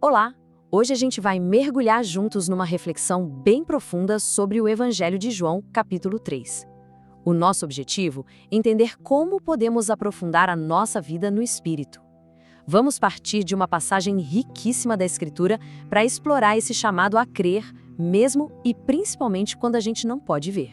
Olá! Hoje a gente vai mergulhar juntos numa reflexão bem profunda sobre o Evangelho de João, capítulo 3. O nosso objetivo é entender como podemos aprofundar a nossa vida no Espírito. Vamos partir de uma passagem riquíssima da Escritura para explorar esse chamado a crer, mesmo e principalmente quando a gente não pode ver.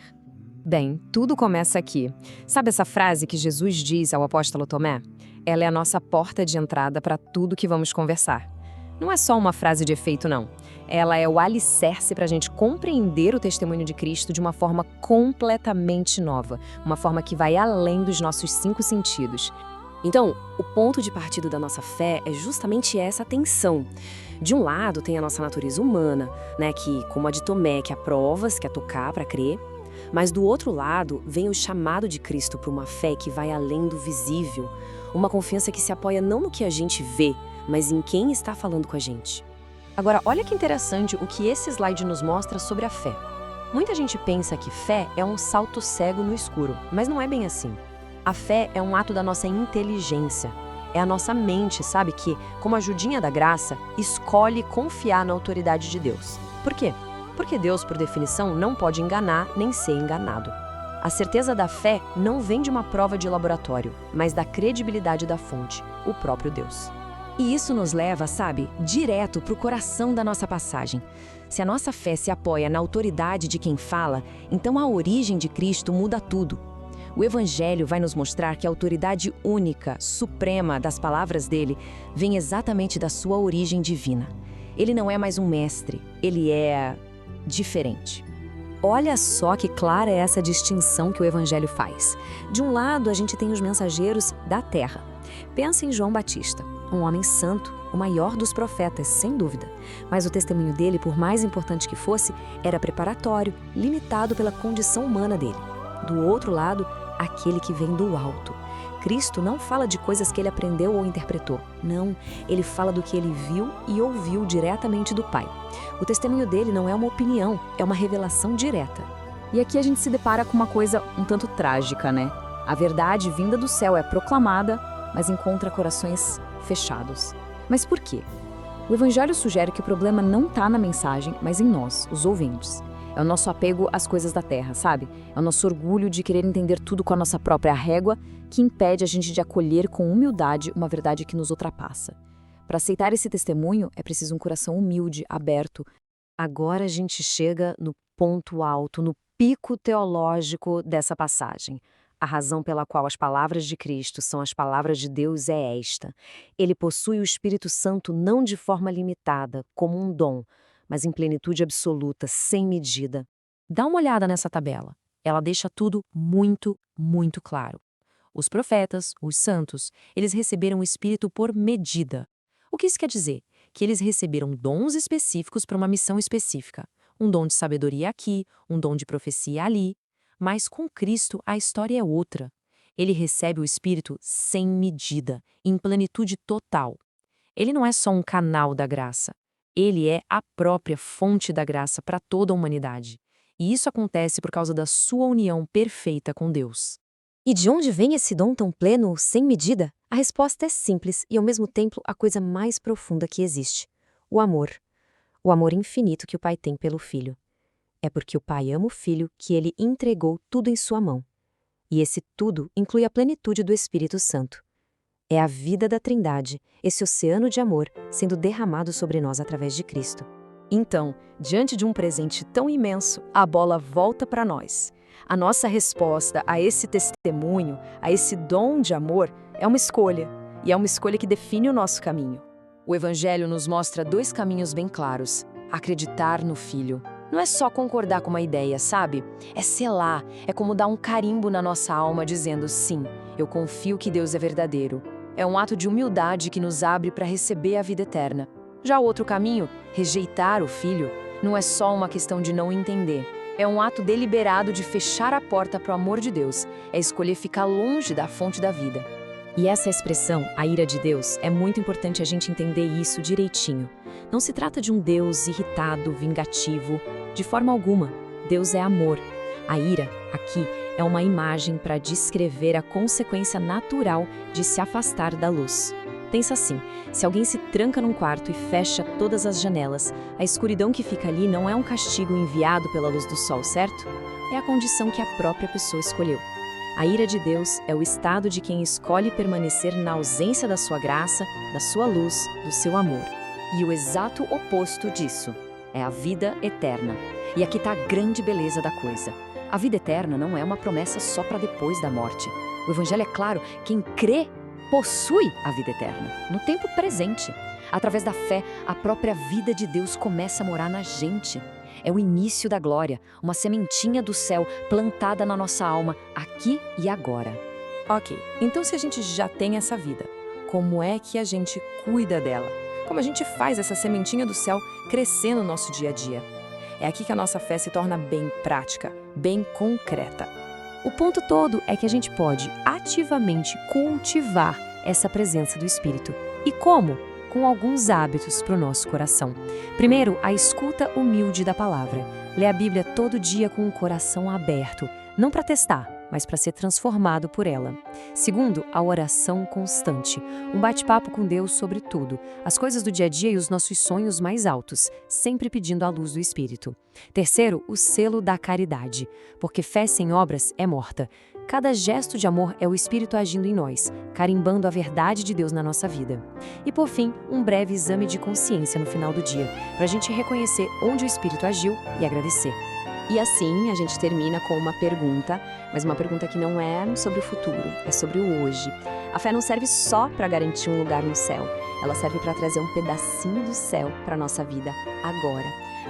Bem, tudo começa aqui. Sabe essa frase que Jesus diz ao apóstolo Tomé? Ela é a nossa porta de entrada para tudo que vamos conversar. Não é só uma frase de efeito, não. Ela é o alicerce para a gente compreender o testemunho de Cristo de uma forma completamente nova, uma forma que vai além dos nossos 5 sentidos. Então, o ponto de partida da nossa fé é justamente essa tensão. De um lado tem a nossa natureza humana, que, como a de Tomé, que há provas, quer tocar para crer. Mas do outro lado vem o chamado de Cristo para uma fé que vai além do visível, uma confiança que se apoia não no que a gente vê, mas em quem está falando com a gente. Agora, olha que interessante o que esse slide nos mostra sobre a fé. Muita gente pensa que fé é um salto cego no escuro, mas não é bem assim. A fé é um ato da nossa inteligência. É a nossa mente, sabe, que, como ajudinha da graça, escolhe confiar na autoridade de Deus. Por quê? Porque Deus, por definição, não pode enganar nem ser enganado. A certeza da fé não vem de uma prova de laboratório, mas da credibilidade da fonte, o próprio Deus. E isso nos leva, sabe, direto para o coração da nossa passagem. Se a nossa fé se apoia na autoridade de quem fala, então a origem de Cristo muda tudo. O Evangelho vai nos mostrar que a autoridade única, suprema das palavras dele vem exatamente da sua origem divina. Ele não é mais um mestre, ele é diferente. Olha só que clara é essa distinção que o Evangelho faz. De um lado, a gente tem os mensageiros da terra. Pensa em João Batista, um homem santo, o maior dos profetas, sem dúvida. Mas o testemunho dele, por mais importante que fosse, era preparatório, limitado pela condição humana dele. Do outro lado, aquele que vem do alto. Cristo não fala de coisas que ele aprendeu ou interpretou. Não, ele fala do que ele viu e ouviu diretamente do Pai. O testemunho dele não é uma opinião, é uma revelação direta. E aqui a gente se depara com uma coisa um tanto trágica, né? A verdade vinda do céu é proclamada, mas encontra corações fechados. Mas por quê? O Evangelho sugere que o problema não está na mensagem, mas em nós, os ouvintes. É o nosso apego às coisas da terra, sabe? É o nosso orgulho de querer entender tudo com a nossa própria régua que impede a gente de acolher com humildade uma verdade que nos ultrapassa. Para aceitar esse testemunho, é preciso um coração humilde, aberto. Agora a gente chega no ponto alto, no pico teológico dessa passagem. A razão pela qual as palavras de Cristo são as palavras de Deus é esta. Ele possui o Espírito Santo não de forma limitada, como um dom, mas em plenitude absoluta, sem medida. Dá uma olhada nessa tabela. Ela deixa tudo muito, muito claro. Os profetas, os santos, eles receberam o Espírito por medida. O que isso quer dizer? Que eles receberam dons específicos para uma missão específica. Um dom de sabedoria aqui, um dom de profecia ali. Mas com Cristo a história é outra. Ele recebe o Espírito sem medida, em plenitude total. Ele não é só um canal da graça. Ele é a própria fonte da graça para toda a humanidade. E isso acontece por causa da sua união perfeita com Deus. E de onde vem esse dom tão pleno, sem medida? A resposta é simples e, ao mesmo tempo, a coisa mais profunda que existe. O amor. O amor infinito que o Pai tem pelo Filho. É porque o Pai ama o Filho que ele entregou tudo em sua mão. E esse tudo inclui a plenitude do Espírito Santo. É a vida da Trindade, esse oceano de amor sendo derramado sobre nós através de Cristo. Então, diante de um presente tão imenso, a bola volta para nós. A nossa resposta a esse testemunho, a esse dom de amor, é uma escolha. E é uma escolha que define o nosso caminho. O Evangelho nos mostra 2 caminhos bem claros. Acreditar no Filho. Não é só concordar com uma ideia, sabe? É selar, é como dar um carimbo na nossa alma dizendo sim, eu confio que Deus é verdadeiro. É um ato de humildade que nos abre para receber a vida eterna. Já o outro caminho, rejeitar o Filho, não é só uma questão de não entender. É um ato deliberado de fechar a porta para o amor de Deus. É escolher ficar longe da fonte da vida. E essa expressão, a ira de Deus, é muito importante a gente entender isso direitinho. Não se trata de um Deus irritado, vingativo, de forma alguma. Deus é amor. A ira, aqui, é uma imagem para descrever a consequência natural de se afastar da luz. Pensa assim, se alguém se tranca num quarto e fecha todas as janelas, a escuridão que fica ali não é um castigo enviado pela luz do sol, certo? É a condição que a própria pessoa escolheu. A ira de Deus é o estado de quem escolhe permanecer na ausência da sua graça, da sua luz, do seu amor. E o exato oposto disso é a vida eterna. E aqui está a grande beleza da coisa. A vida eterna não é uma promessa só para depois da morte. O Evangelho é claro, quem crê possui a vida eterna, no tempo presente. Através da fé, a própria vida de Deus começa a morar na gente. É o início da glória, uma sementinha do céu plantada na nossa alma, aqui e agora. Ok, então se a gente já tem essa vida, como é que a gente cuida dela? Como a gente faz essa sementinha do céu crescer no nosso dia a dia? É aqui que a nossa fé se torna bem prática, bem concreta. O ponto todo é que a gente pode ativamente cultivar essa presença do Espírito. E como? Com alguns hábitos para o nosso coração. Primeiro, a escuta humilde da palavra. Lê a Bíblia todo dia com o coração aberto, não para testar, mas para ser transformado por ela. Segundo, a oração constante. Um bate-papo com Deus sobre tudo, as coisas do dia a dia e os nossos sonhos mais altos, sempre pedindo a luz do Espírito. Terceiro, o selo da caridade, porque fé sem obras é morta. Cada gesto de amor é o Espírito agindo em nós, carimbando a verdade de Deus na nossa vida. E por fim, um breve exame de consciência no final do dia, para a gente reconhecer onde o Espírito agiu e agradecer. E assim a gente termina com uma pergunta, mas uma pergunta que não é sobre o futuro, é sobre o hoje. A fé não serve só para garantir um lugar no céu, ela serve para trazer um pedacinho do céu para a nossa vida agora.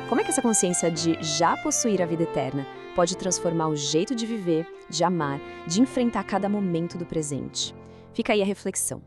Como é que essa consciência de já possuir a vida eterna pode transformar o jeito de viver, de amar, de enfrentar cada momento do presente? Fica aí a reflexão.